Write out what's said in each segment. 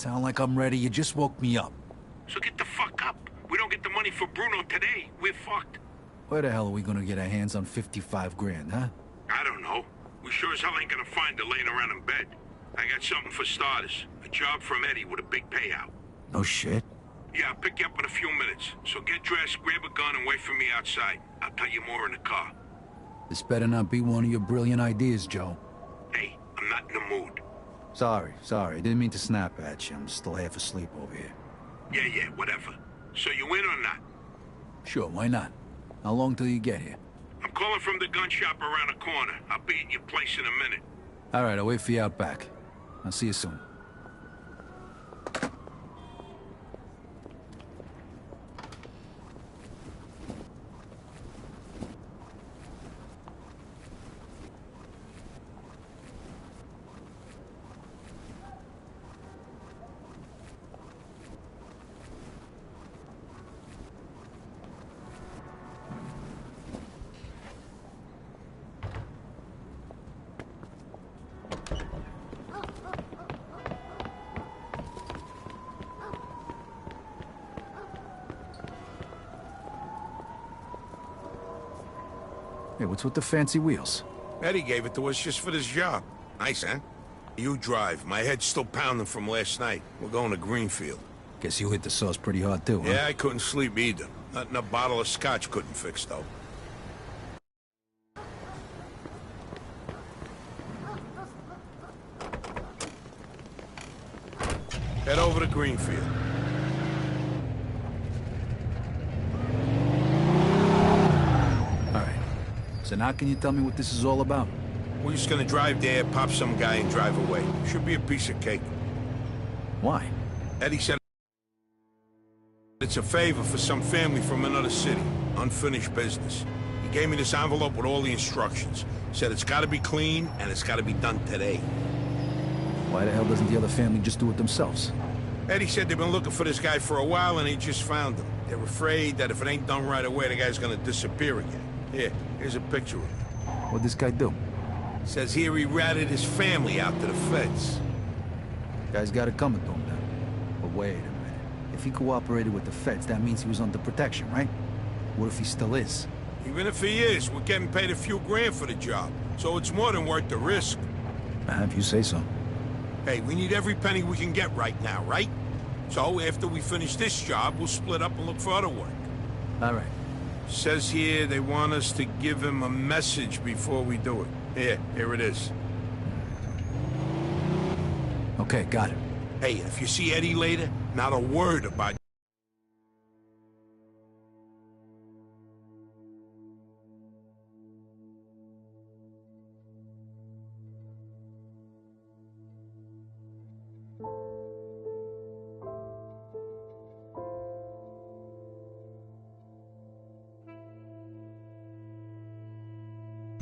Sound like I'm ready? You just woke me up. So get the fuck up. We don't get the money for Bruno today, we're fucked. Where the hell are we gonna get our hands on 55 grand, huh? I don't know. We sure as hell ain't gonna find her laying around in bed. I got something for starters. A job from Eddie with a big payout. No shit. Yeah, I'll pick you up in a few minutes. So get dressed, grab a gun, and wait for me outside. I'll tell you more in the car. This better not be one of your brilliant ideas, Joe. Hey, I'm not in the mood. Sorry. I didn't mean to snap at you. I'm still half asleep over here. Yeah, whatever. So you in or not? Sure, why not? How long till you get here? I'm calling from the gun shop around the corner. I'll be at your place in a minute. All right, I'll wait for you out back. I'll see you soon. Hey, what's with the fancy wheels? Eddie gave it to us just for this job. Nice, huh? You drive. My head's still pounding from last night. We're going to Greenfield. Guess you hit the sauce pretty hard too, huh? Yeah, I couldn't sleep either. Nothing a bottle of scotch couldn't fix, though. Head over to Greenfield. So now can you tell me what this is all about? We're just gonna drive there, pop some guy, and drive away. Should be a piece of cake. Why? Eddie said it's a favor for some family from another city. Unfinished business. He gave me this envelope with all the instructions. Said it's gotta be clean, and it's gotta be done today. Why the hell doesn't the other family just do it themselves? Eddie said they've been looking for this guy for a while, and they just found him. They're afraid that if it ain't done right away, the guy's gonna disappear again. Here's a picture of him. What'd this guy do? Says here he ratted his family out to the feds. Guy's got it coming to him then. But wait a minute. If he cooperated with the feds, that means he was under protection, right? What if he still is? Even if he is, we're getting paid a few grand for the job. So it's more than worth the risk. If you say so. Hey, we need every penny we can get right now, right? So after we finish this job, we'll split up and look for other work. All right. Says here they want us to give him a message before we do it. Here it is. Okay, got it. Hey, if you see Eddie later, not a word about...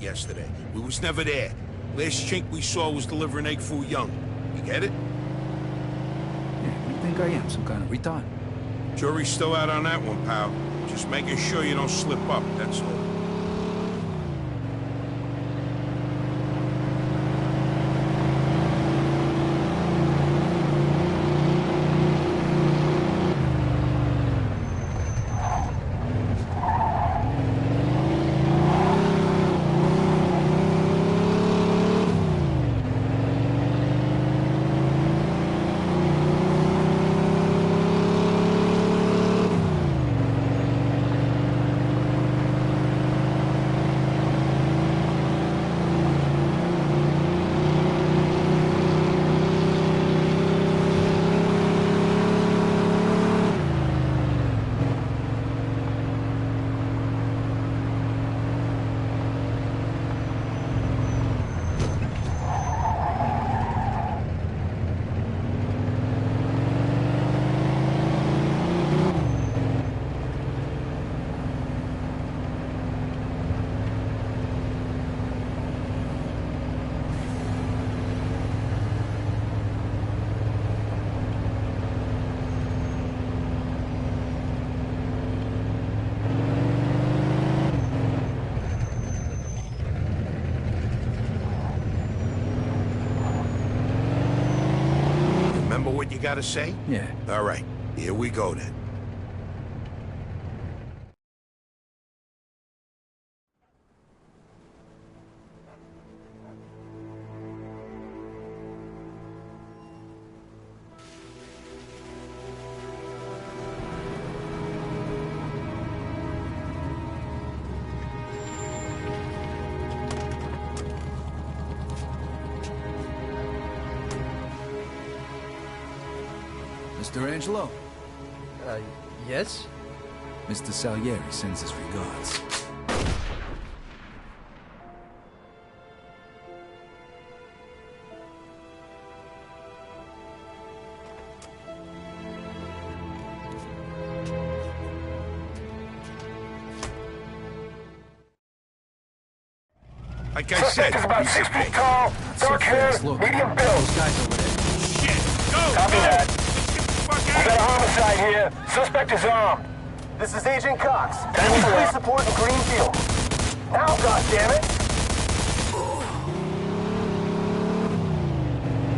yesterday. We was never there. Last chink we saw was delivering egg foo young. You get it? Yeah, what do you think I am, some kind of retard? Jury's still out on that one, pal. Just making sure you don't slip up, that's all. gotta say? Yeah. All right, here we go then. Mr. Angelo? Yes? Mr. Salieri sends his regards. Like I said, Suspect is about 6 feet tall, dark hair, Look, medium build. those guys over there. shit! Go! Copy go! that. Let's get the fuck We out got a of homicide here. Suspect is armed. This is Agent Cox. Ten four. Police support in Greenfield. Now, goddammit!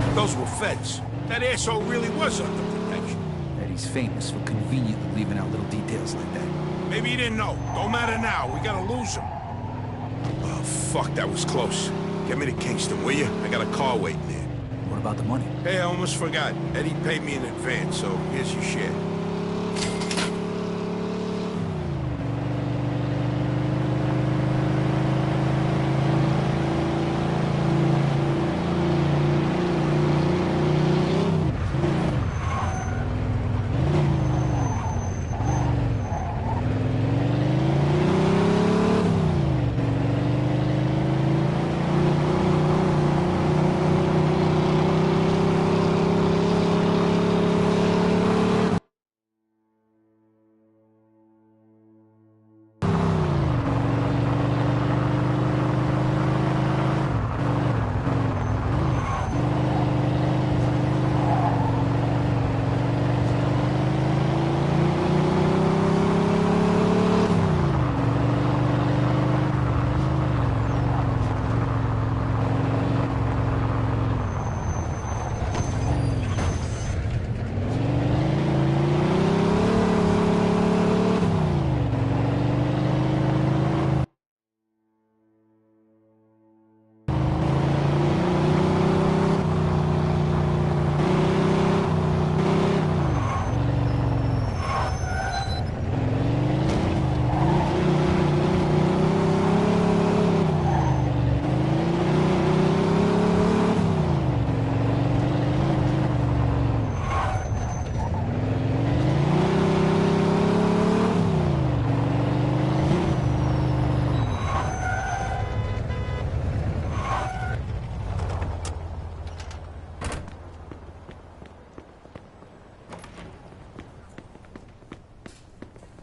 here! Those were feds. That asshole really was under protection. Eddie's famous for conveniently leaving out little details like that. Maybe he didn't know. Don't matter now. We gotta lose him. Oh, fuck, that was close. Get me to Kingston, will you? I got a car waiting there. What about the money? Hey, I almost forgot. Eddie paid me in advance, so here's your share.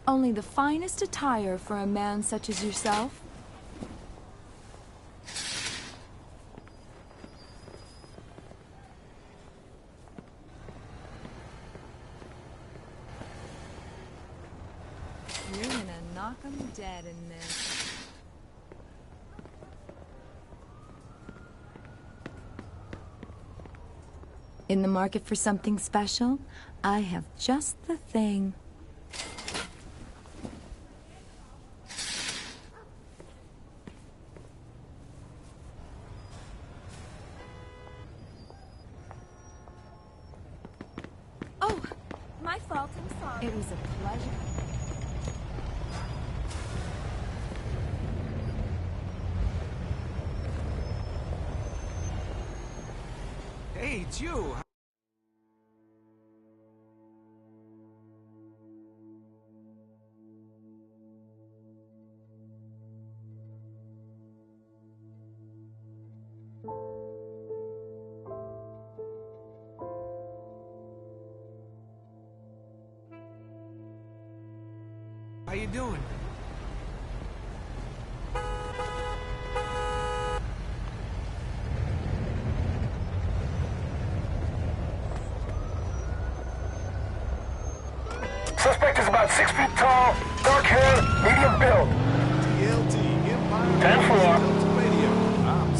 Only the finest attire for a man such as yourself. You're gonna knock 'em dead in this. In the market for something special? I have just the thing. Oh, my fault, I'm sorry. It was a pleasure. Hey, it's you. How you doing? Suspect is about 6 feet tall, dark hair, medium build. TLT, Empire. 10-4. Delta Radio. I'm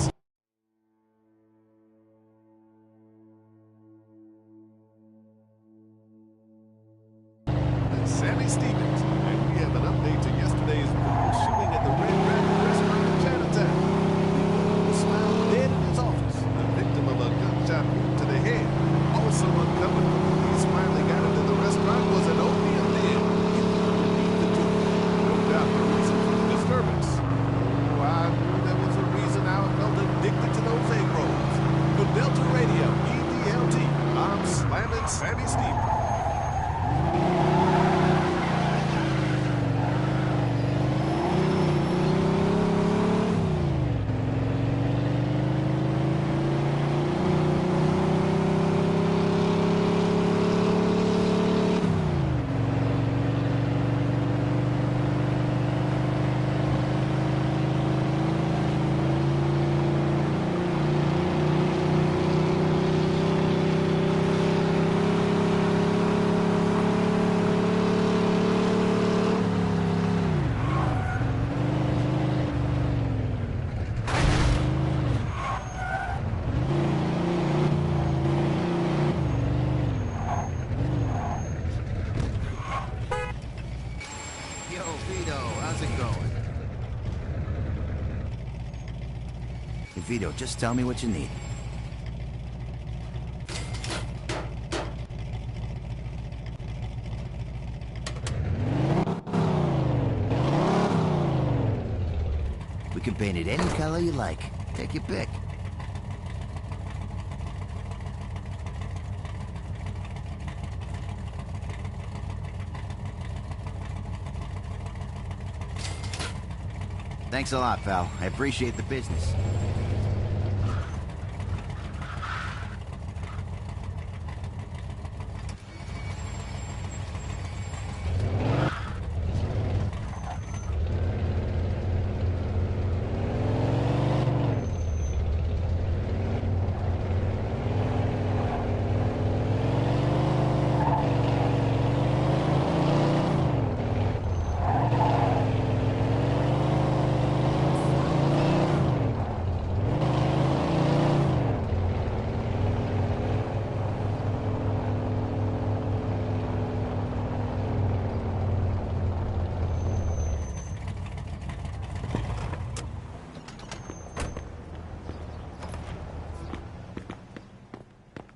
How's it going? Hey, Vito, just tell me what you need. We can paint it any color you like. Take your pick. Thanks a lot, pal. I appreciate the business.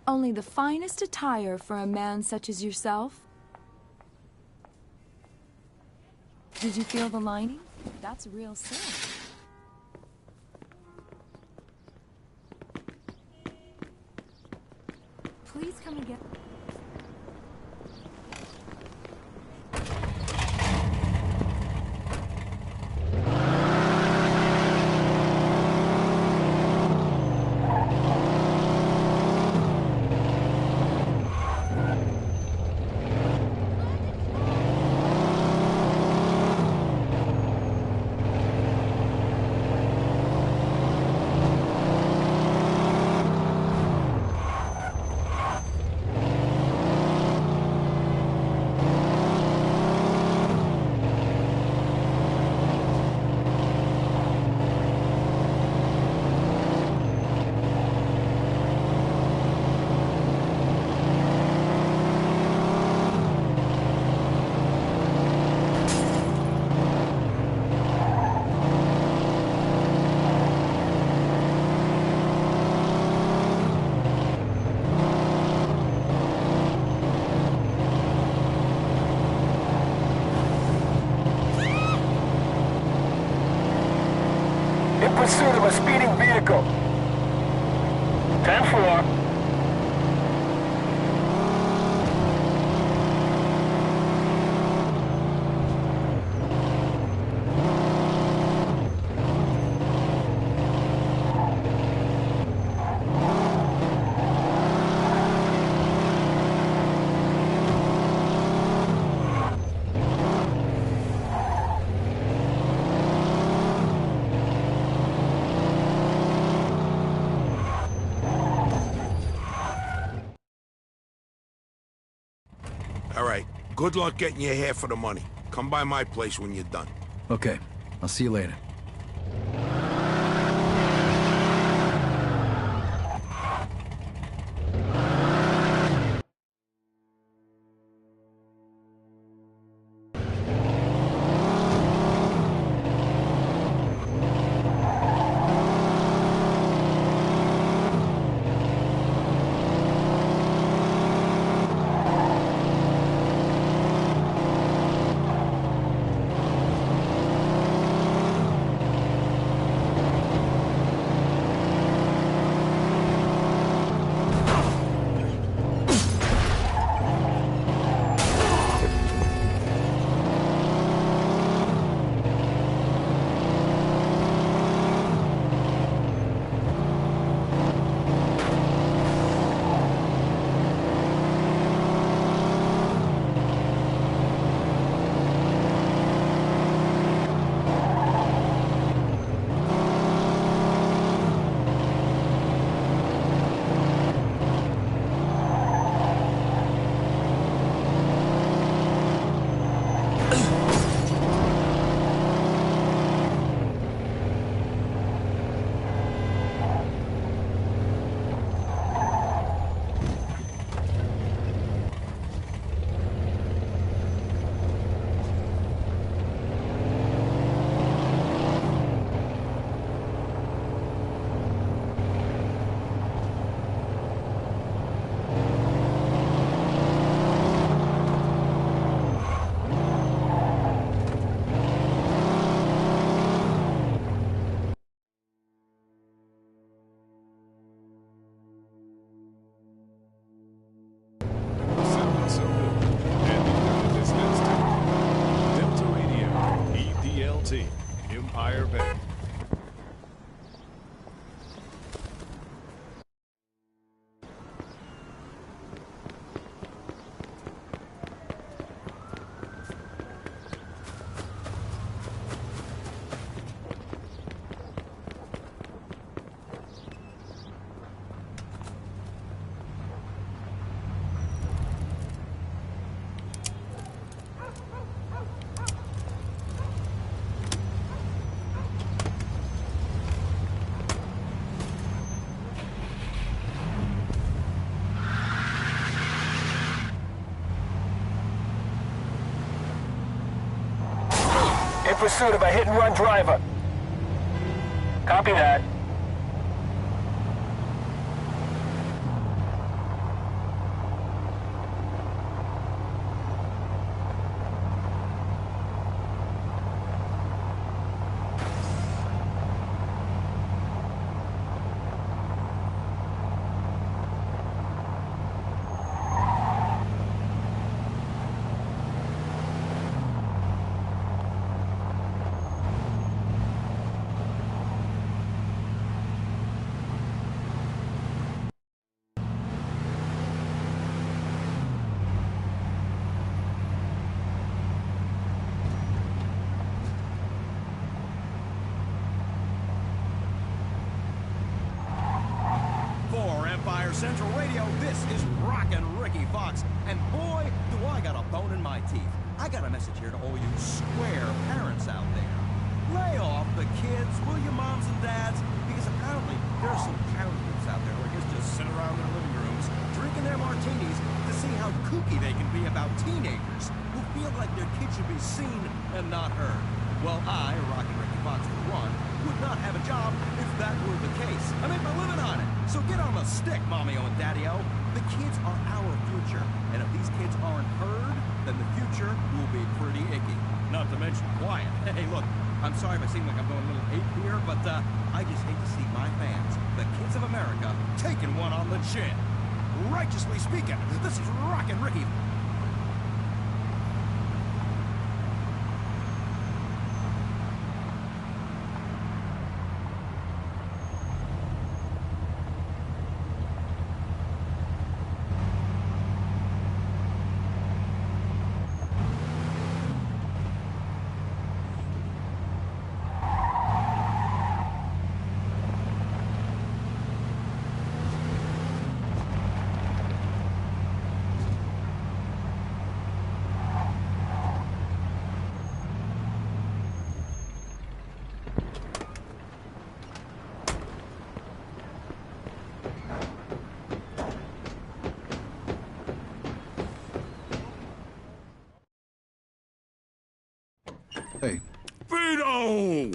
Only the finest attire for a man such as yourself. Did you feel the lining? That's real silk. Please come and get... In pursuit of a speeding vehicle. 10-4. All right. Good luck getting your half of the money. Come by my place when you're done. Okay, I'll see you later. In pursuit of a hit-and-run driver. Copy that. Central Radio, this is Rockin' Ricky Fox, and boy, do I got a bone in my teeth. I got a message here to all you square parents out there. Lay off the kids, will you, moms and dads? Because apparently there are some parents out there who just sit around their living rooms, drinking their martinis to see how kooky they can be about teenagers who feel like their kids should be seen and not heard. Well, I, Rockin' Ricky Fox for one, would not have a job if that were the case. I make my living on it. So get on the stick, Mommy-o and Daddy-o. The kids are our future. And if these kids aren't heard, then the future will be pretty icky. Not to mention quiet. Hey, look, I'm sorry if I seem like I'm going a little ape here, but I just hate to see my fans, the kids of America, taking one on the chin. Righteously speaking, this is Rockin' Ricky. Hey. Vito!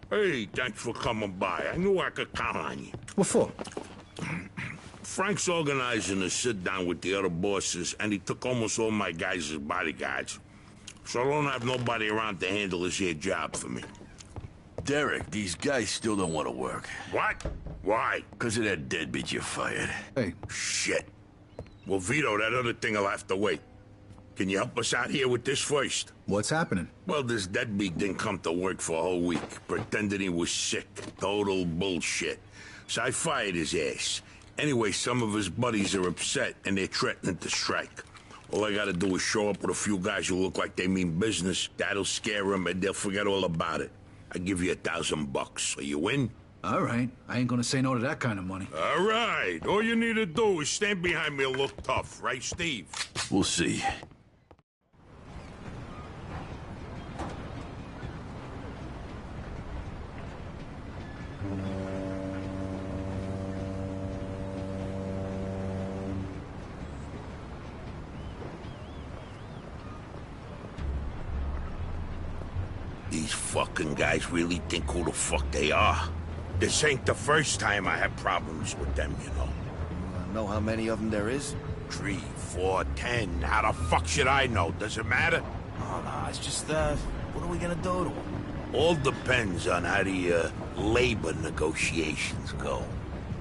Hey, thanks for coming by. I knew I could count on you. What for? Frank's organizing a sit-down with the other bosses, and he took almost all my guys as bodyguards. So I don't have nobody around to handle this here job for me. Derek, these guys still don't want to work. What? Why? Because of that deadbeat you fired. Hey. Shit. Well, Vito, that other thing will have to wait. Can you help us out here with this first? What's happening? Well, this deadbeat didn't come to work for a whole week, pretending he was sick. Total bullshit. So I fired his ass. Anyway, some of his buddies are upset, and they're threatening to strike. All I gotta do is show up with a few guys who look like they mean business. That'll scare them, and they'll forget all about it. I give you $1,000. Are you in? All right. I ain't gonna say no to that kind of money. All right. All you need to do is stand behind me and look tough, right, Steve? We'll see. These fucking guys really think who the fuck they are. This ain't the first time I have problems with them, you know. Know how many of them there is? 3, 4, 10. How the fuck should I know? Does it matter? Oh, no, it's just, what are we gonna do to them? All depends on how the, labor negotiations go.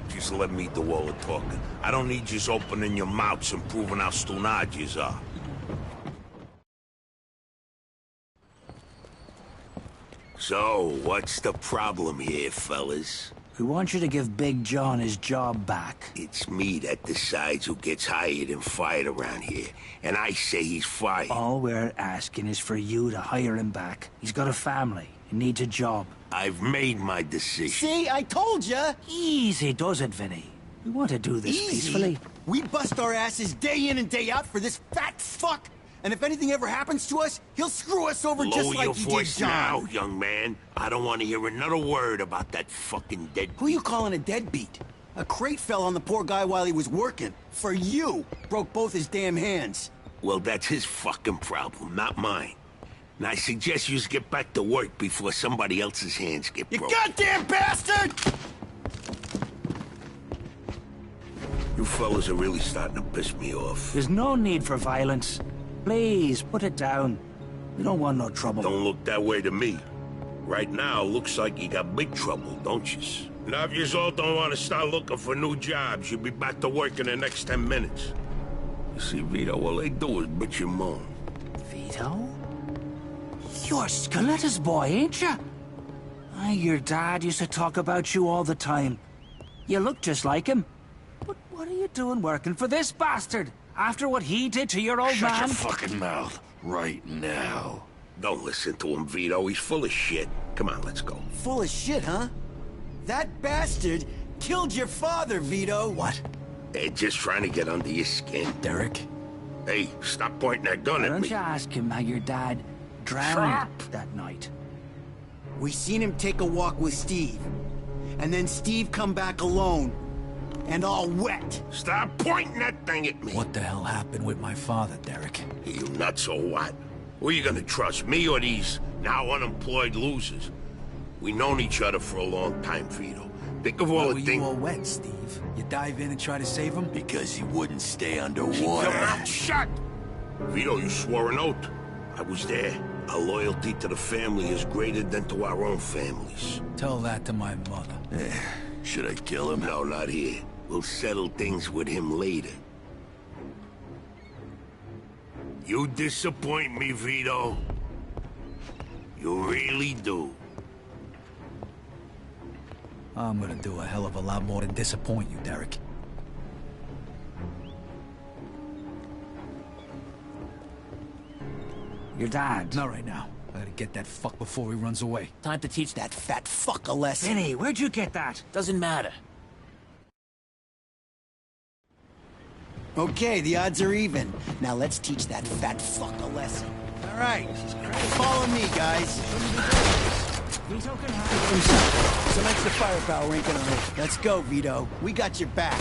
Just let me do all the talking. I don't need you opening your mouths and proving how stunad yous are. So, what's the problem here, fellas? We want you to give Big John his job back. It's me that decides who gets hired and fired around here, and I say he's fired. All we're asking is for you to hire him back. He's got a family. He needs a job. I've made my decision. See, I told ya! Easy does it, Vinny. We want to do this peacefully. We bust our asses day in and day out for this fat fuck! And if anything ever happens to us, he'll screw us over just like he did John. Lower your voice now, young man. I don't want to hear another word about that fucking dead... Who you calling a deadbeat? A crate fell on the poor guy while he was working. For you. Broke both his damn hands. Well, that's his fucking problem, not mine. And I suggest you get back to work before somebody else's hands get You broken. goddamn bastard! You fellas are really starting to piss me off. There's no need for violence. Please, put it down. We don't want no trouble. Don't look that way to me. Right now, looks like you got big trouble, don't you? Now, if you all don't want to start looking for new jobs, you'll be back to work in the next 10 minutes. You see, Vito, all they do is bitch and moan. Vito? You're Scoletta's boy, ain't you? Your dad used to talk about you all the time. You look just like him. But what are you doing working for this bastard? After what he did to your old man? Shut your fucking mouth right now. Don't listen to him, Vito. He's full of shit. Come on, let's go. Full of shit, huh? That bastard killed your father, Vito. What? They're just trying to get under your skin. Derek? Hey, stop pointing that gun Why at don't me. you ask him how your dad drowned that night? We seen him take a walk with Steve. And then Steve come back alone. And all wet. Stop pointing that thing at me. What the hell happened with my father, Derek? You nuts or what? Who are you gonna trust, me or these now unemployed losers? We known each other for a long time, Vito. Think of all Why the were things... you all wet, Steve? You dive in and try to save him? Because he wouldn't stay Keep underwater. your mouth shut! Vito, you swore an oath. I was there. Our loyalty to the family is greater than to our own families. Tell that to my mother. Should I kill him? No, not here. We'll settle things with him later. You disappoint me, Vito. You really do. I'm gonna do a hell of a lot more than disappoint you, Derek. Your dad. Not right now. I gotta get that fuck before he runs away. Time to teach that fat fuck a lesson. Vinny, where'd you get that? Doesn't matter. Okay, the odds are even. Now let's teach that fat fuck a lesson. All right, follow me, guys. Vito can handle himself. Some extra firepower ain't gonna hurt. Let's go, Vito. We got your back.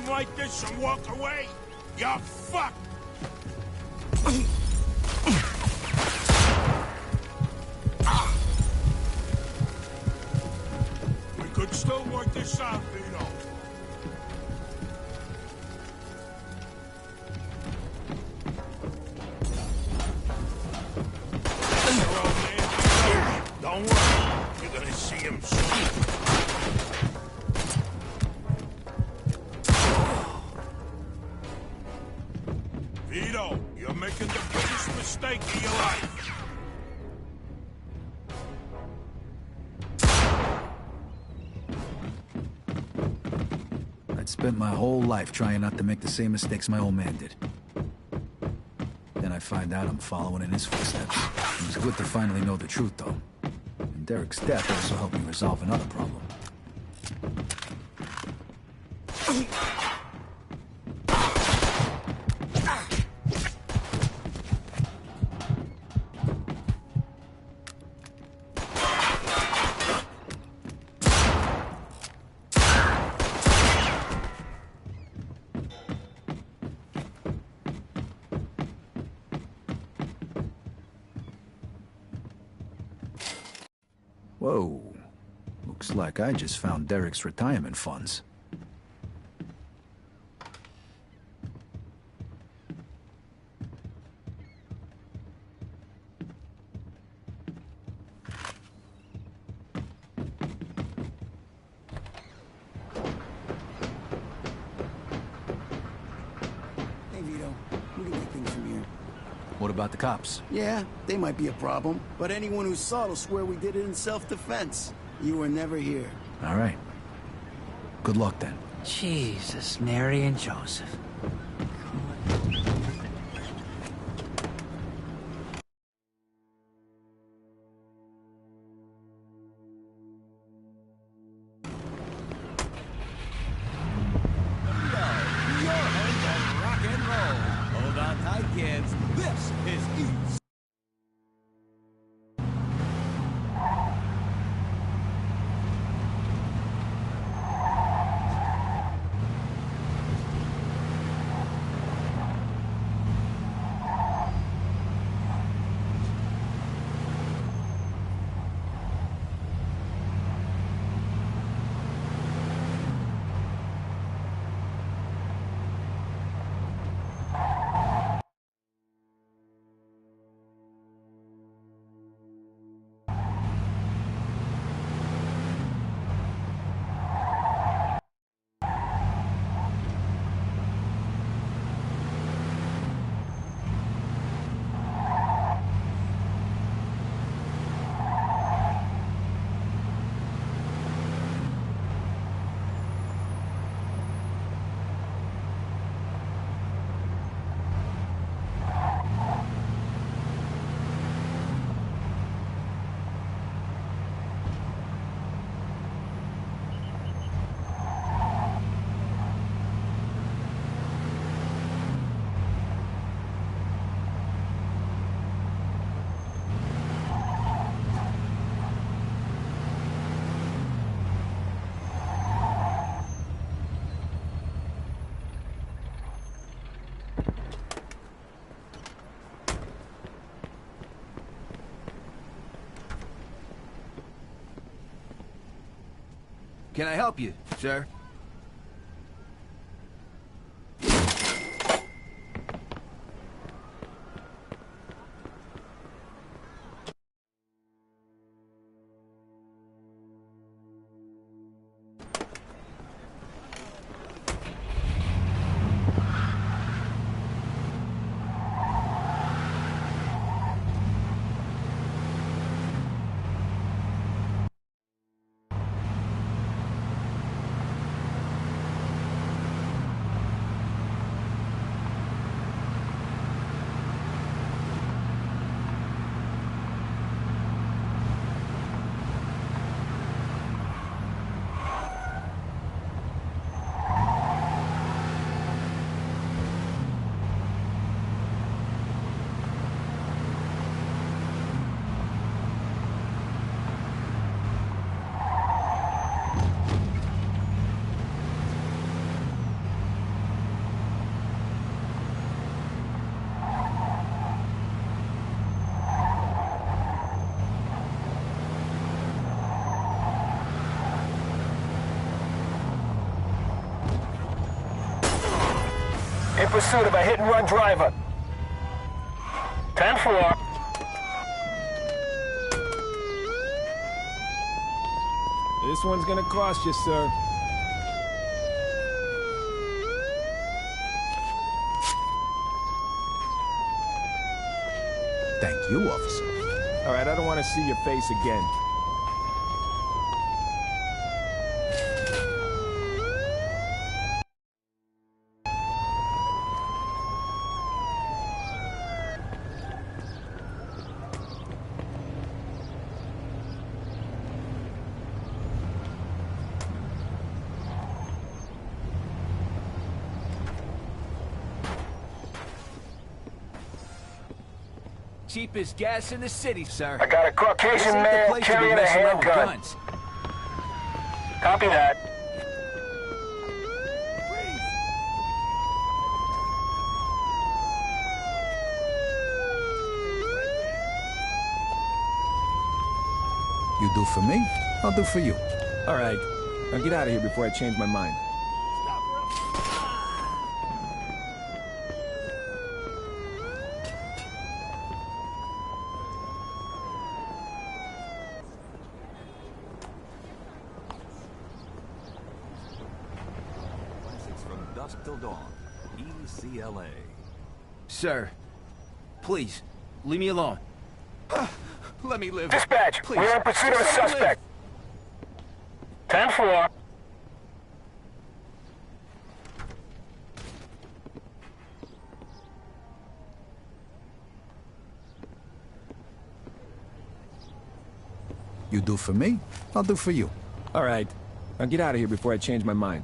Like this and walk away, you're fucked! job, Vito. Don't worry, you're gonna see him soon. Vito, you're making the biggest mistake of your life. I'd spent my whole life trying not to make the same mistakes my old man did. Then I find out I'm following in his footsteps. It was good to finally know the truth, though. And Derek's death also helped me resolve another problem. Whoa. Looks like I just found Derek's retirement funds. Hey, Vito. We can take things from here. What about the cops? Yeah, they might be a problem, but anyone who saw it will swear we did it in self-defense. You were never here. All right. Good luck, then. Jesus, Mary and Joseph. Your home of rock and roll. Hold on tight, kids. This is East. Can I help you, sir? pursuit of a hit-and-run driver. 10-4. This one's gonna cost you, sir. Thank you, officer. All right, I don't want to see your face again. Cheapest gas in the city, sir. I got a Caucasian man carrying a handgun. Copy that. You do for me, I'll do for you. All right. Now get out of here before I change my mind. From dusk till dawn. ECLA. Sir, please, leave me alone. Let me live. Dispatch, Please. we're in pursuit of a suspect. 10-4. You do for me, I'll do for you. All right. Now get out of here before I change my mind.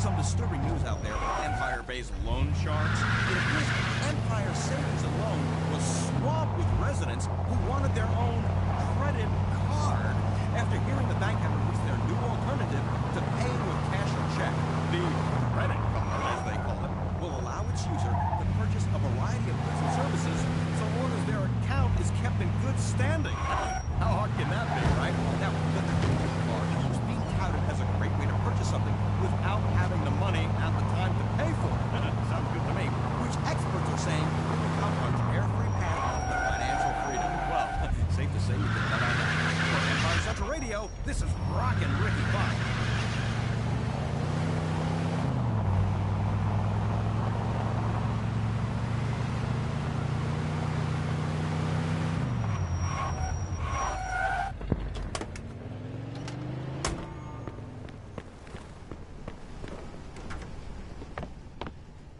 Some disturbing news out there from Empire-based loan sharks. It appears Empire Savings and Loan was swamped with residents who wanted their own credit card after hearing the bank had released their new alternative to paying with cash or check. The credit card, as they call it, will allow its user to purchase a variety of goods and services so long as their account is kept in good standing. How hard can that be, right? Now, the credit card is being touted as a great way to purchase something without having the money at the time to pay for it. Sounds good to me. Which experts are saying will become a carefree path to financial freedom. Well, safe to say you can bet on that. For Empire Central Radio, this is Rockin' Ricky Fox.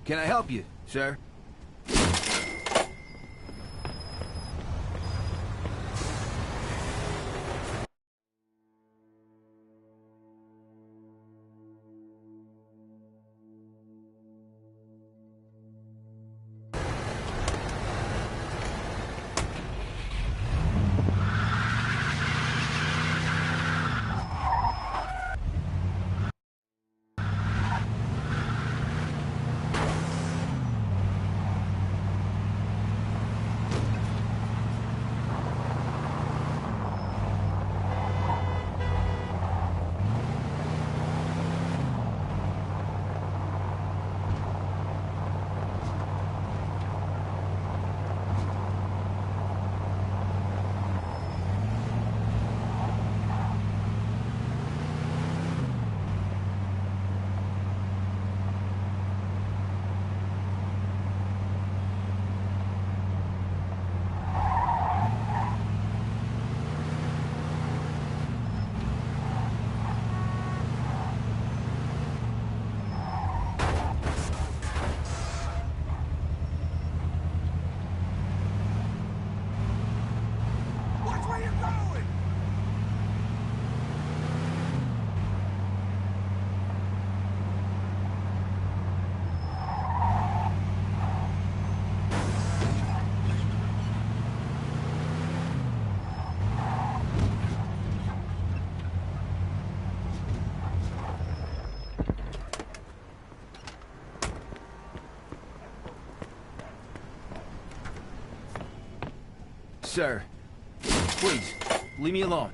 Can I help you, sir? Sir, please, leave me alone.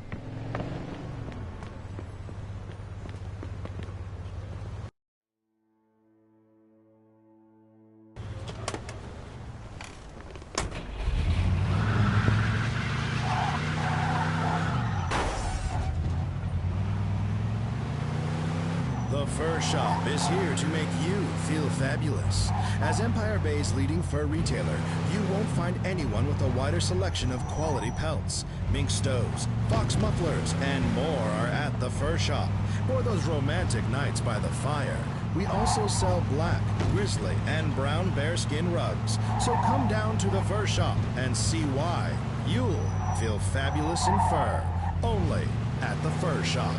The Fur Shop is here to make you feel fabulous. As Empire Bay's leading fur retailer, you won't find anyone with a wider selection of quality pelts. Mink stoves, fox mufflers, and more are at the Fur Shop. For those romantic nights by the fire, we also sell black, grizzly, and brown bearskin rugs. So come down to the Fur Shop and see why you'll feel fabulous in fur. Only at the Fur Shop.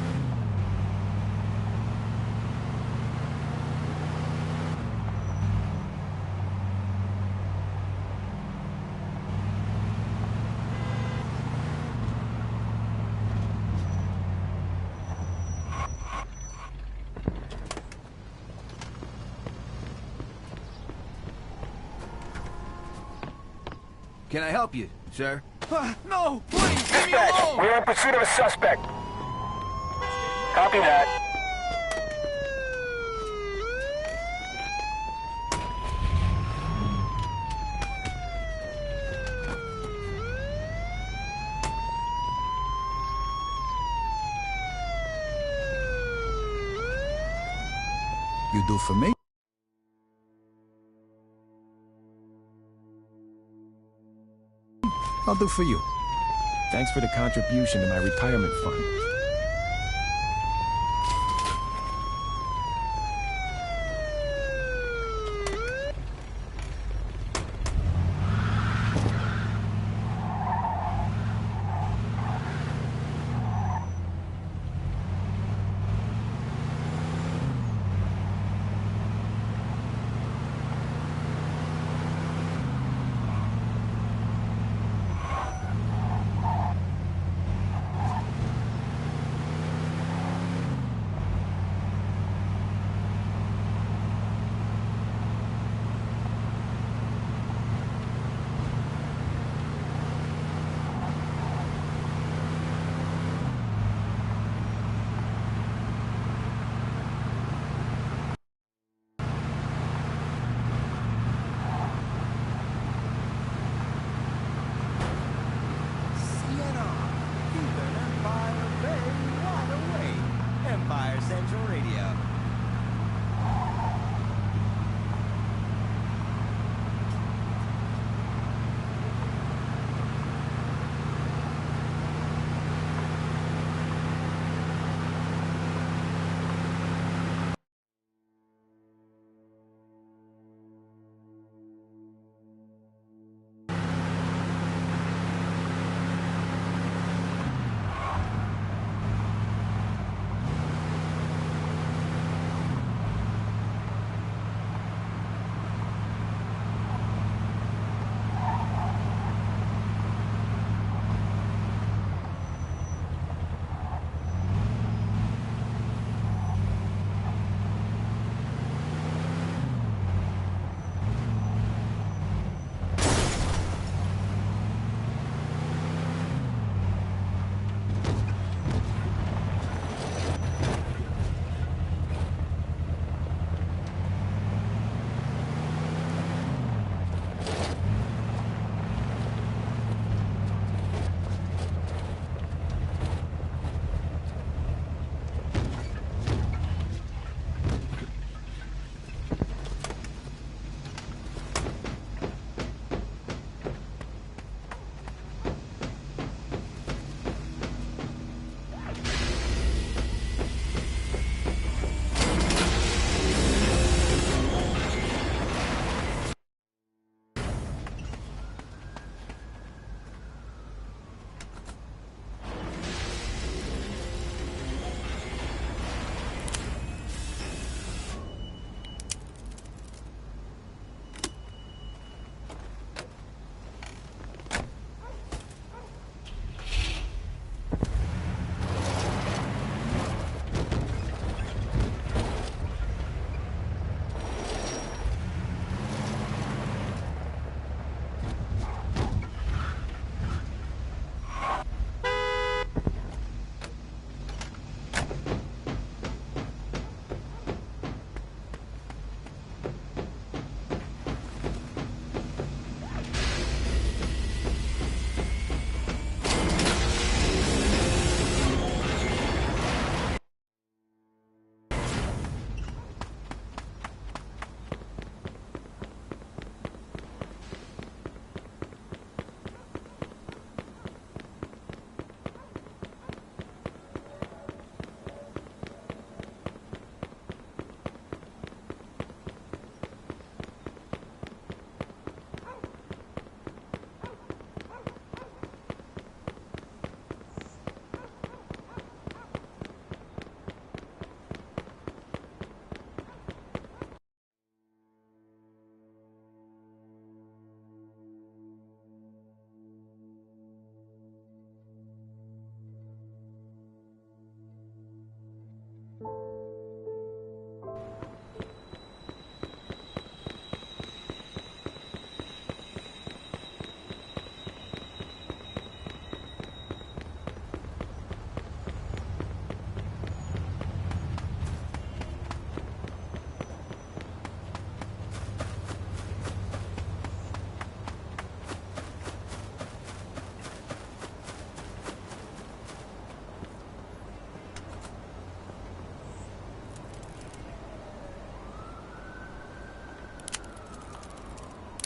Can I help you, sir? No, please, leave me Dispatch, alone! we're in pursuit of a suspect. Copy that. You do for me? I'll do for you. Thanks for the contribution to my retirement fund.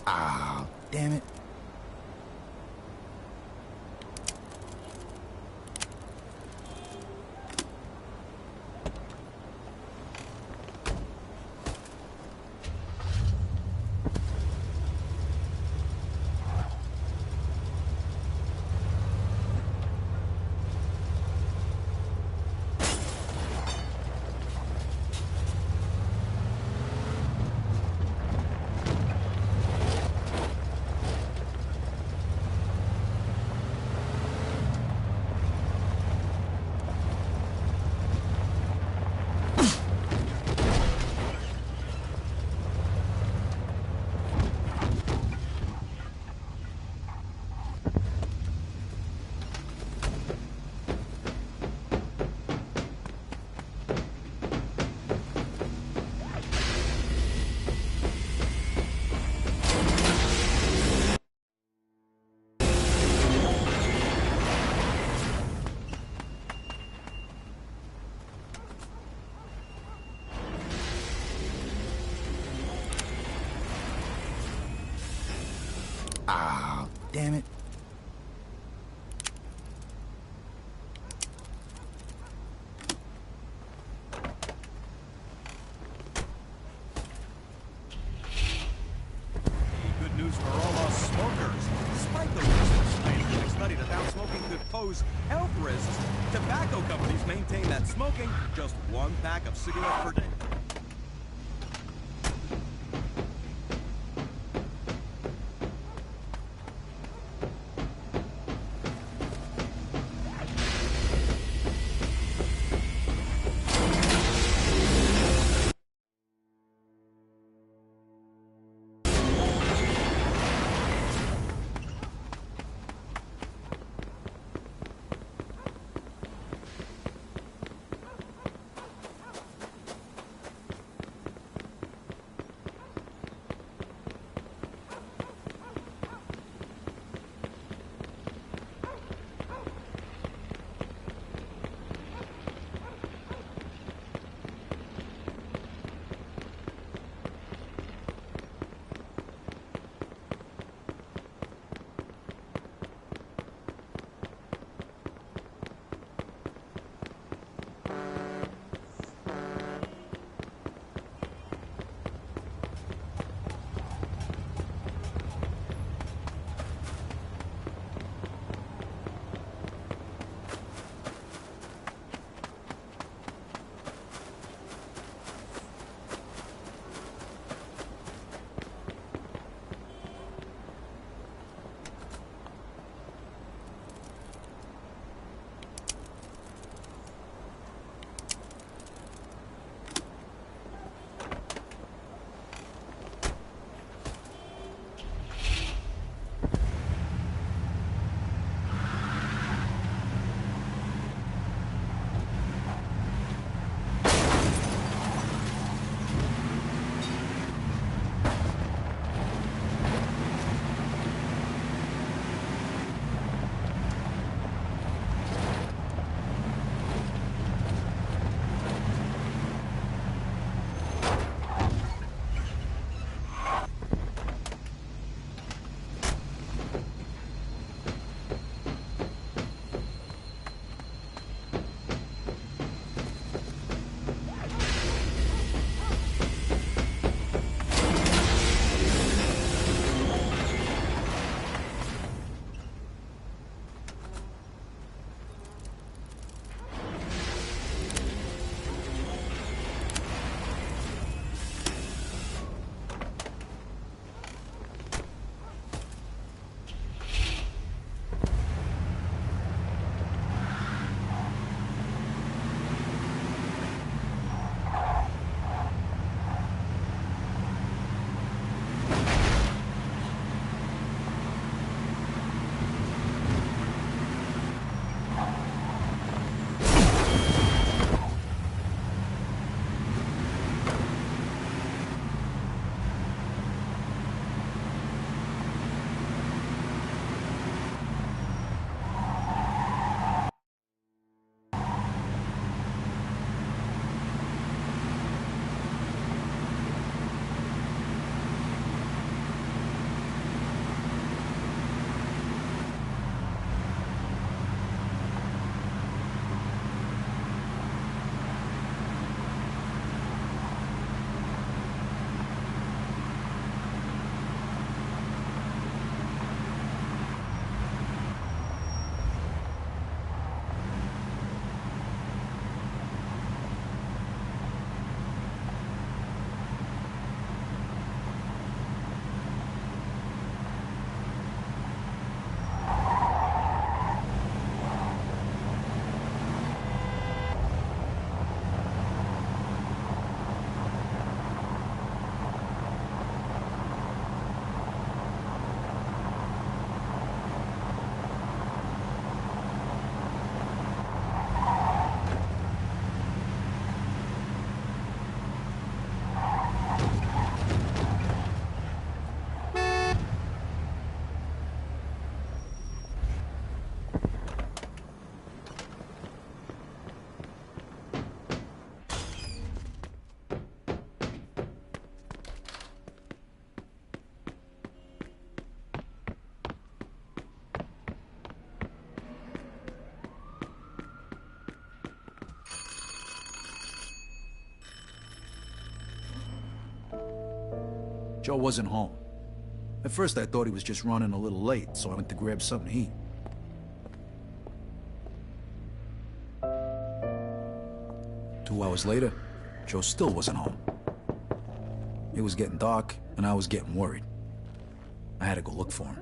Ah, damn it. Ah, damn it. Good news for all us smokers. Despite the recent scientific study that found smoking could pose health risks, tobacco companies maintain that smoking just one pack of cigarettes per day. Joe wasn't home. At first I thought he was just running a little late, so I went to grab something to eat. Two hours later, Joe still wasn't home. It was getting dark, and I was getting worried. I had to go look for him.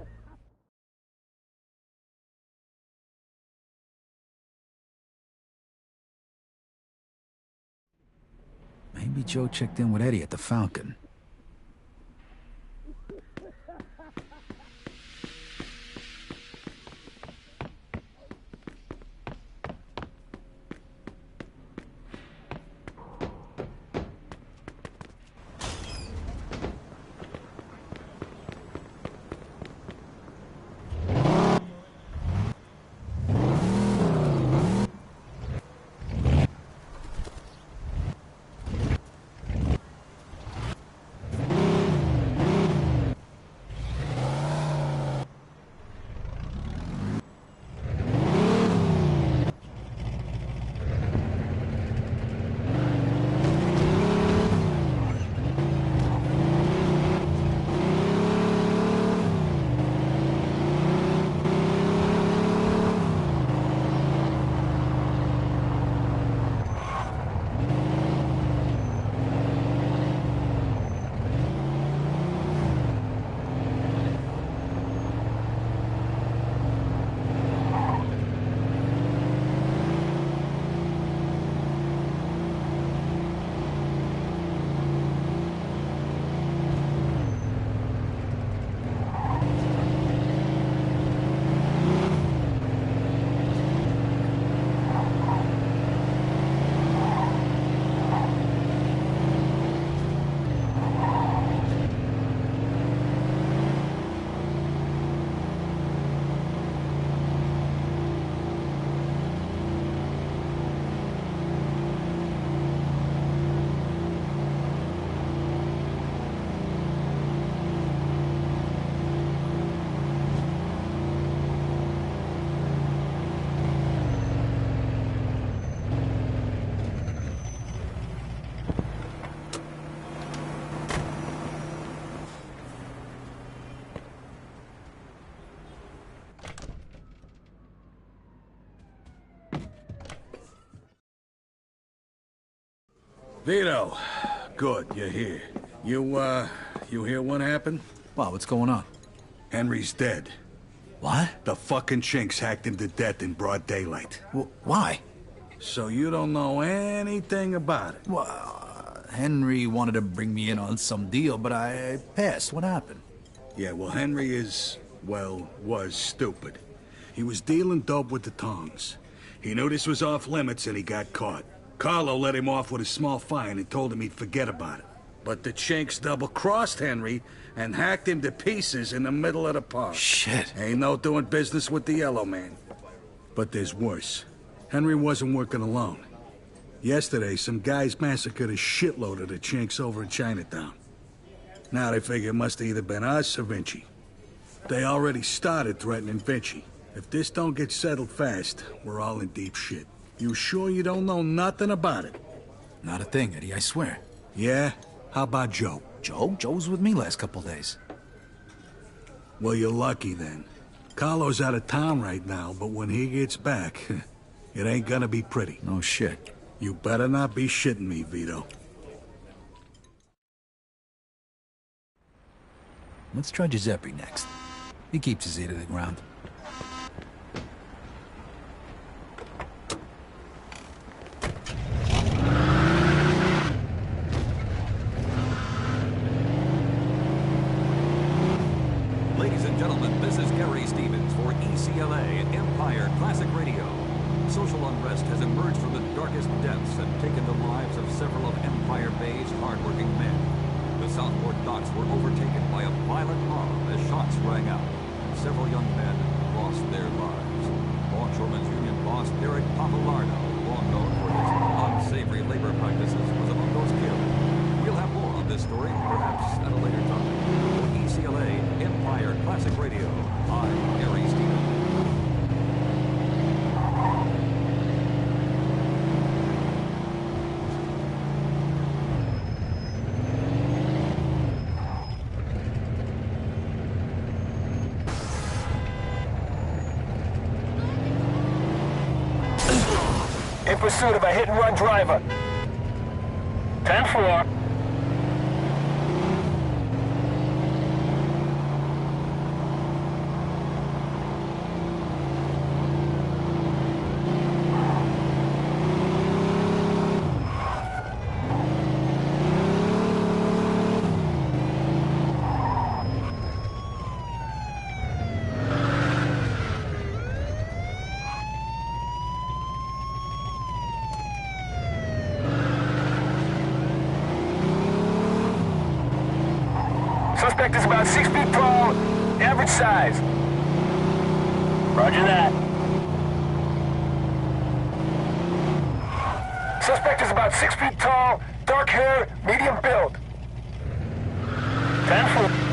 Maybe Joe checked in with Eddie at the Falcon. Vito, good, you're here. You hear what happened? Wow, what's going on? Henry's dead. What? The fucking chinks hacked him to death in broad daylight. Why? So you don't know anything about it? Well, Henry wanted to bring me in on some deal, but I passed. What happened? Yeah, well, Henry was stupid. He was dealing dope with the tongs. He knew this was off limits and he got caught. Carlo let him off with a small fine and told him he'd forget about it. But the chinks double-crossed Henry and hacked him to pieces in the middle of the park. Shit. Ain't no doing business with the Yellow Man. But there's worse. Henry wasn't working alone. Yesterday, some guys massacred a shitload of the chinks over in Chinatown. Now they figure it must have either been us or Vinci. They already started threatening Vinci. If this don't get settled fast, we're all in deep shit. You sure you don't know nothing about it? Not a thing, Eddie, I swear. Yeah? How about Joe? Joe? Joe was with me last couple days. Well, you're lucky then. Carlo's out of town right now, but when he gets back, it ain't gonna be pretty. No shit. You better not be shitting me, Vito. Let's try Giuseppe next. He keeps his ear to the ground. Ladies and gentlemen, this is Gary Stevens for ECLA Empire Classic Radio. Social unrest has emerged from the darkest depths and taken the lives of several of Empire Bay's hardworking men. The Southport docks were overtaken by a violent mob as shots rang out, and several young men lost their lives. Longshoremen's Union boss Derek Papalardo, long known for his unsavory labor practices, was among those killed. We'll have more on this story, perhaps at a later time. For ECLA Empire Classic Radio, I'm Gary Stevens. pursuit of a hit-and-run driver. 10-4. Suspect is about 6 feet tall, average size. Roger that. Suspect is about 6 feet tall, dark hair, medium build. 10-4.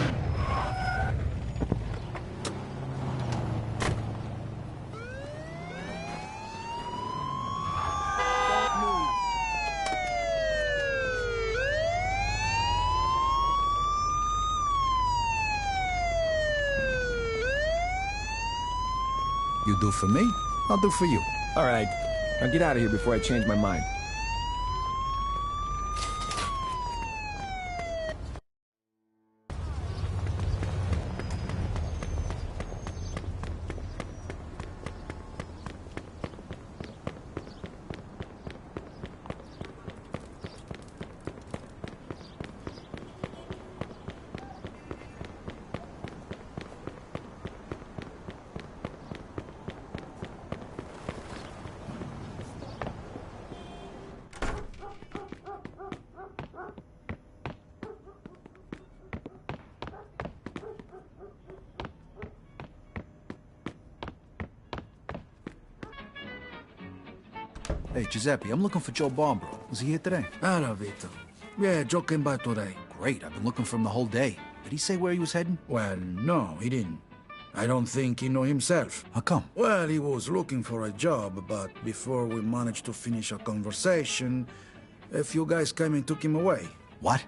You do for me, I'll do for you. All right. Now get out of here before I change my mind. Hey, Giuseppe, I'm looking for Joe Barbaro. Is he here today? Hello, Vito. Yeah, Joe came by today. Great, I've been looking for him the whole day. Did he say where he was heading? Well, no, he didn't. I don't think he know himself. How come? Well, he was looking for a job, but before we managed to finish a conversation, a few guys came and took him away. What?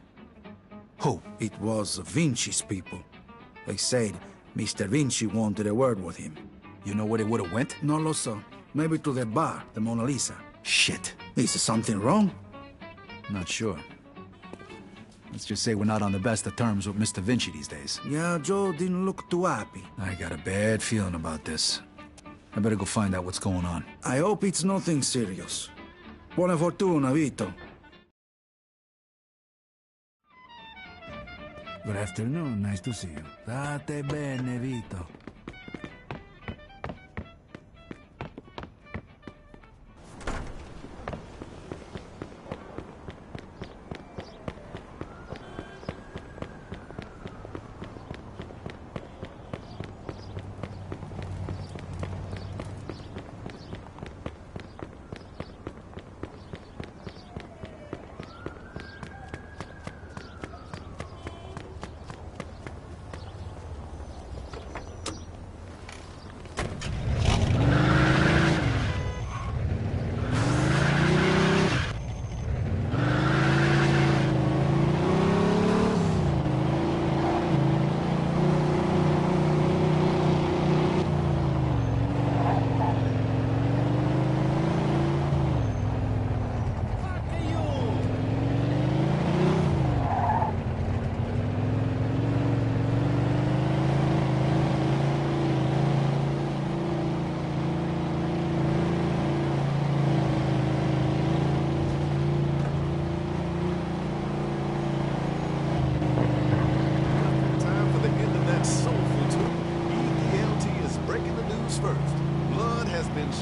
Who? It was Vinci's people. They said Mr. Vinci wanted a word with him. You know where they would've went? No lo so. Maybe to the bar, the Mona Lisa. Shit. Is something wrong? Not sure. Let's just say we're not on the best of terms with Mr. Vinci these days. Yeah, Joe didn't look too happy. I got a bad feeling about this. I better go find out what's going on. I hope it's nothing serious. Buona fortuna, Vito. Good afternoon. Nice to see you. State bene, Vito.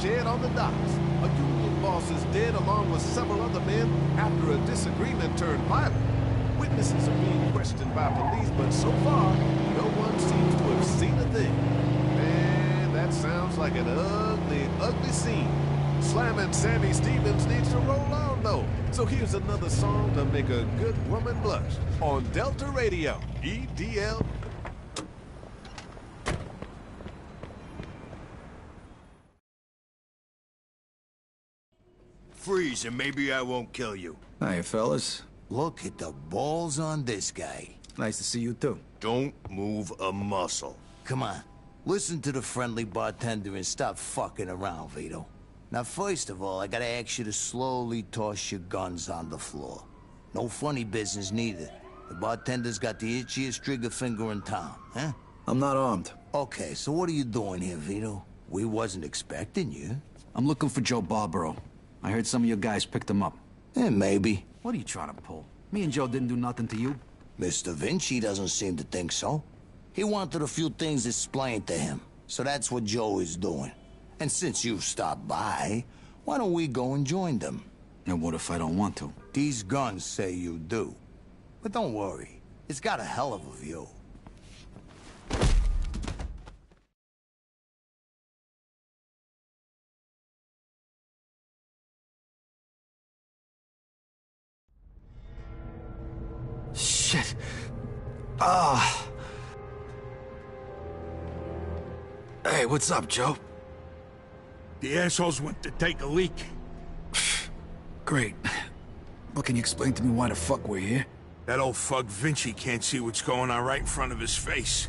Shed on the docks. A union boss is dead along with several other men after a disagreement turned violent. Witnesses are being questioned by police, but so far, no one seems to have seen a thing. Man, that sounds like an ugly, ugly scene. Slamming Sammy Stevens needs to roll on, though. So here's another song to make a good woman blush. On Delta Radio, EDL. Freeze, and maybe I won't kill you. Hiya, fellas. Look at the balls on this guy. Nice to see you, too. Don't move a muscle. Come on, listen to the friendly bartender and stop fucking around, Vito. Now, first of all, I gotta ask you to slowly toss your guns on the floor. No funny business, neither. The bartender's got the itchiest trigger finger in town, huh? I'm not armed. Okay, so what are you doing here, Vito? We wasn't expecting you. I'm looking for Joe Barbaro. I heard some of your guys picked him up. Maybe. What are you trying to pull? Me and Joe didn't do nothing to you. Mr. Vinci doesn't seem to think so. He wanted a few things explained to him. So that's what Joe is doing. And since you've stopped by, why don't we go and join them? And what if I don't want to? These guns say you do. But don't worry, it's got a hell of a view. Shit. Ah. Hey, what's up, Joe? The assholes went to take a leak. Great. But can you explain to me why the fuck we're here? That old fuck Vinci can't see what's going on right in front of his face.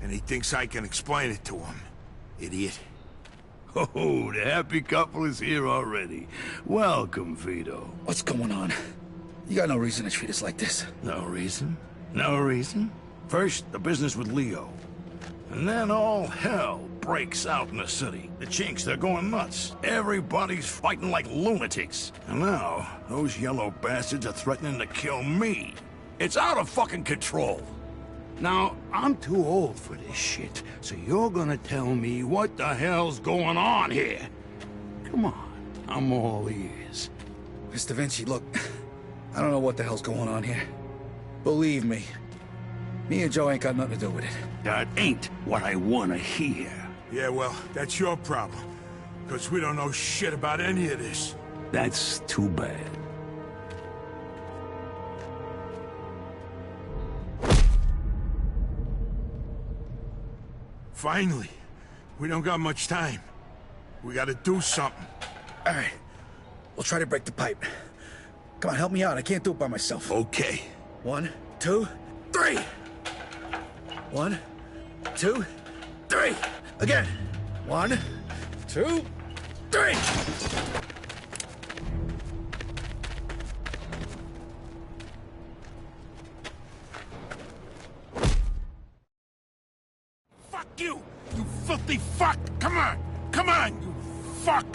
And he thinks I can explain it to him. Idiot. Oh, the happy couple is here already. Welcome, Vito. What's going on? You got no reason to treat us like this. No reason? No reason? First, the business with Leo. And then all hell breaks out in the city. The Chinks, they're going nuts. Everybody's fighting like lunatics. And now, those yellow bastards are threatening to kill me. It's out of fucking control. Now, I'm too old for this shit, so you're gonna tell me what the hell's going on here. Come on, I'm all ears. Mr. Vinci, look, I don't know what the hell's going on here. Believe me, me and Joe ain't got nothing to do with it. That ain't what I wanna hear. Yeah, well, that's your problem. Because we don't know shit about any of this. That's too bad. Finally. We don't got much time. We gotta do something. All right. We'll try to break the pipe. Come on, help me out. I can't do it by myself. Okay. 1, 2, 3! 1, 2, 3! Again! 1, 2, 3! Fuck you! You filthy fuck! Come on! Come on, you fuck!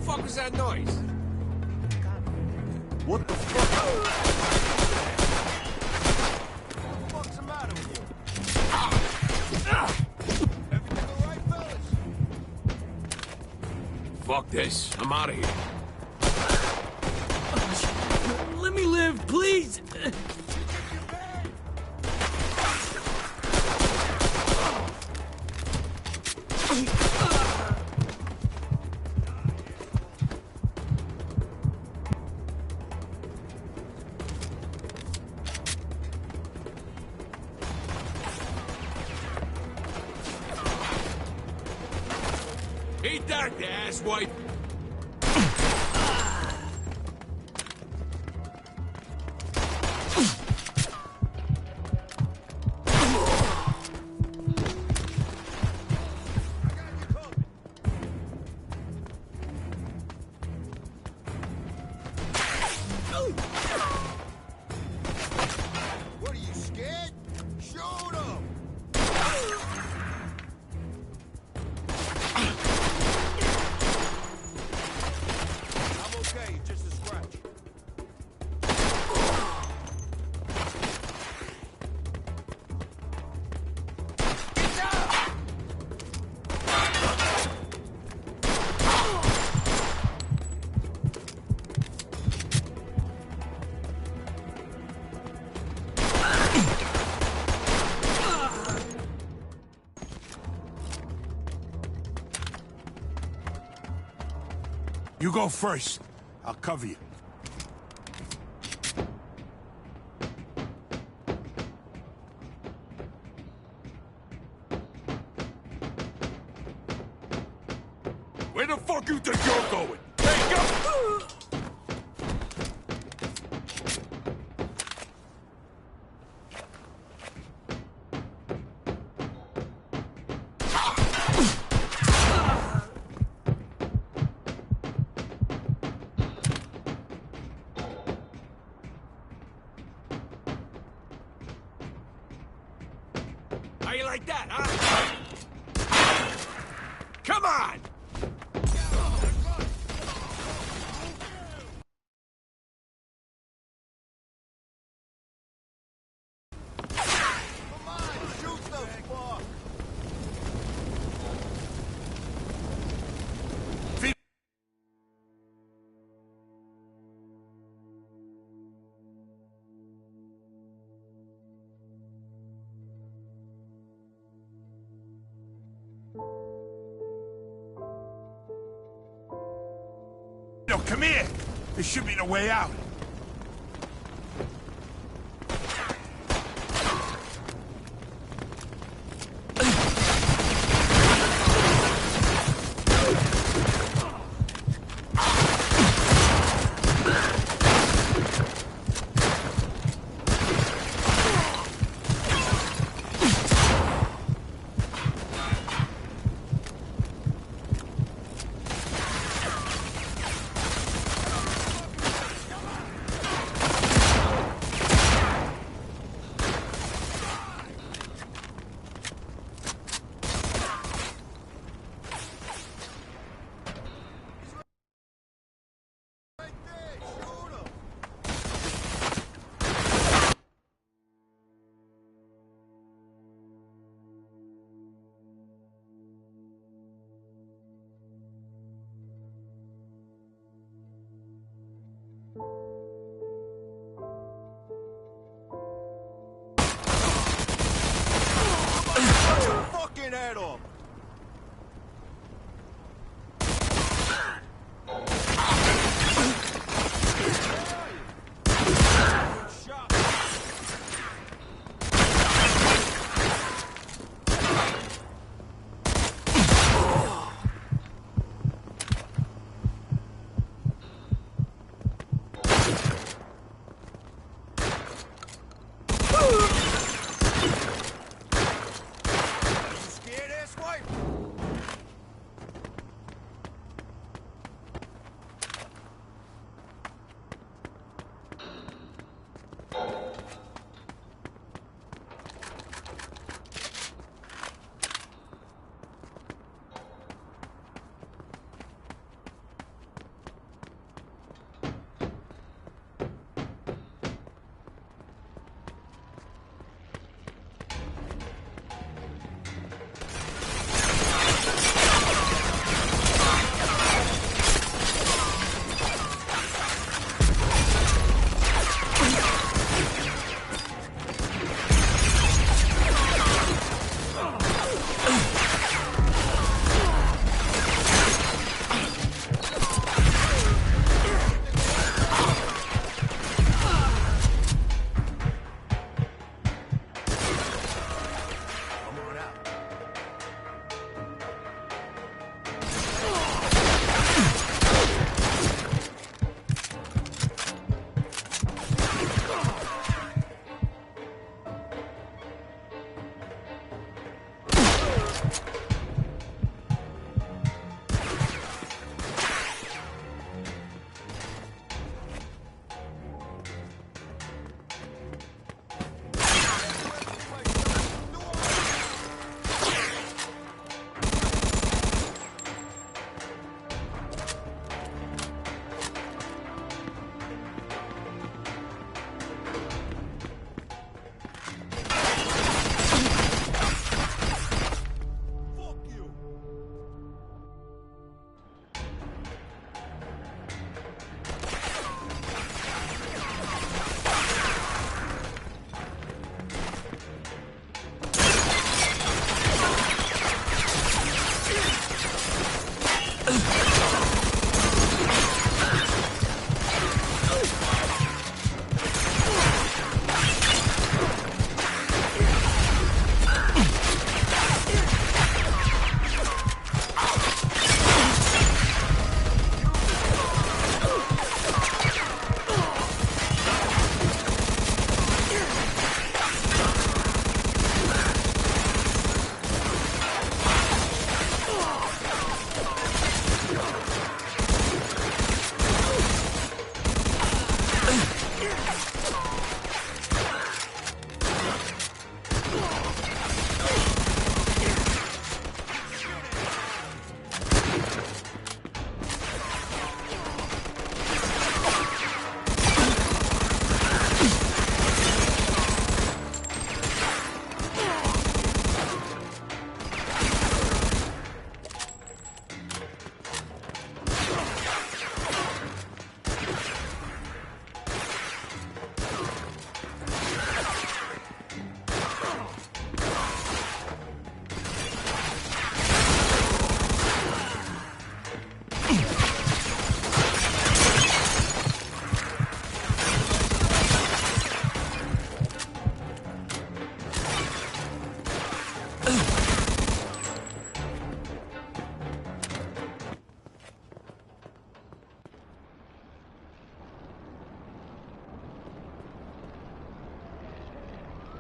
fuck was that noise? What the fuck? What's the matter with you? Everything all right, fellas? Fuck this. I'm out of here. Let me live, please! Eat that, you asswipe. What are you, scared? Shoot 'em! I'm okay, just a scratch. You go first. I'll cover you. Where the fuck you think you're going? Hey, go! How you like that, huh? Come on! No, come here. This should be the way out. Fucking head off!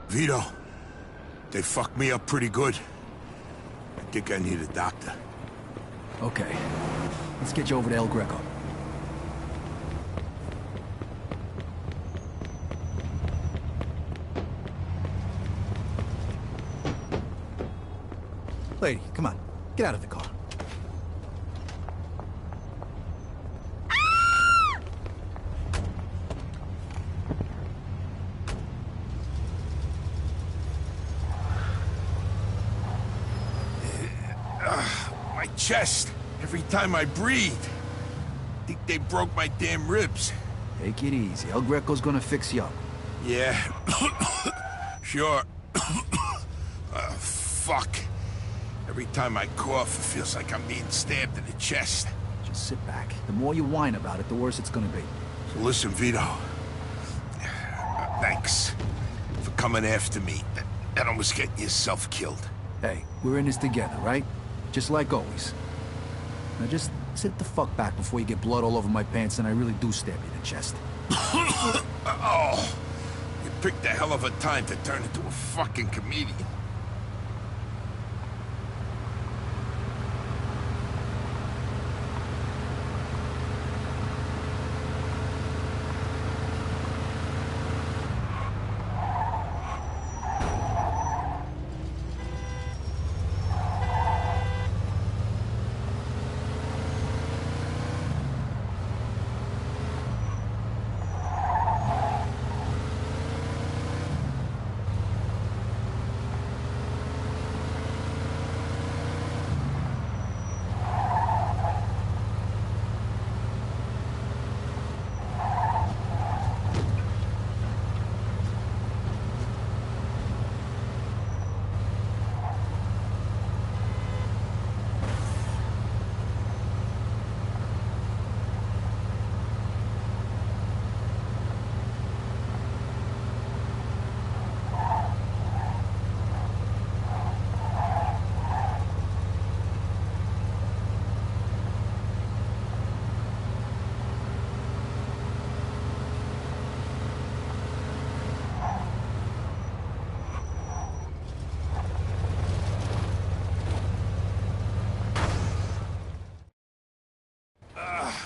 Vito, they fucked me up pretty good. I think I need a doctor. Okay. Let's get you over to El Greco. Lady, come on. Get out of the car. My chest. Every time I breathe. Think they broke my damn ribs. Take it easy. El Greco's gonna fix you up. Yeah. Sure. Fuck. Every time I cough, it feels like I'm being stabbed in the chest. Just sit back. The more you whine about it, the worse it's gonna be. So listen, Vito. Thanks for coming after me. That almost getting yourself killed. Hey, we're in this together, right? Just like always. Now just sit the fuck back before you get blood all over my pants and I really do stab you in the chest. Oh, you picked a hell of a time to turn into a fucking comedian.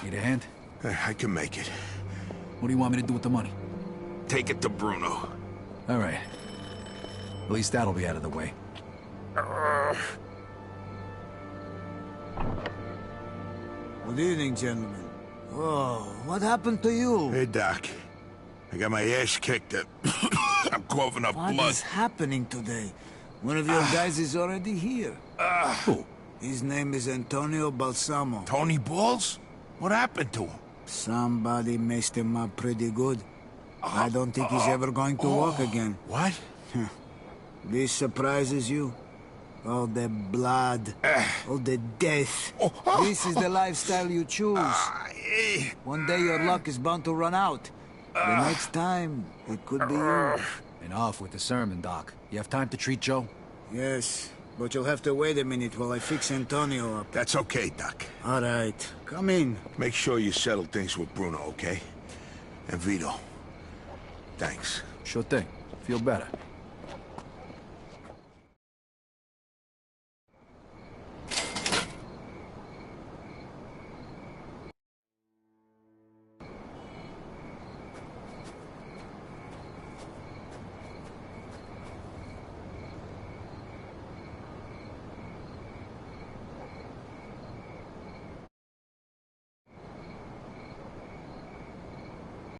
Need a hand? I can make it. What do you want me to do with the money? Take it to Bruno. All right. At least that'll be out of the way. Good evening, gentlemen. Oh, what happened to you? Hey, Doc. I got my ass kicked. I'm coughing up blood. What is happening today? One of your guys is already here. Who? His name is Antonio Balsamo. Tony Balls? What happened to him? Somebody messed him up pretty good. I don't think he's ever going to walk again. What? This surprises you? All the blood, all the death. This is the lifestyle you choose. One day your luck is bound to run out. The next time, it could be you. Enough with the sermon, Doc. You have time to treat Joe? Yes, but you'll have to wait a minute while I fix Antonio up. That's okay, Doc. All right, come in. Make sure you settle things with Bruno, okay? And Vito. Thanks. Sure thing. Feel better.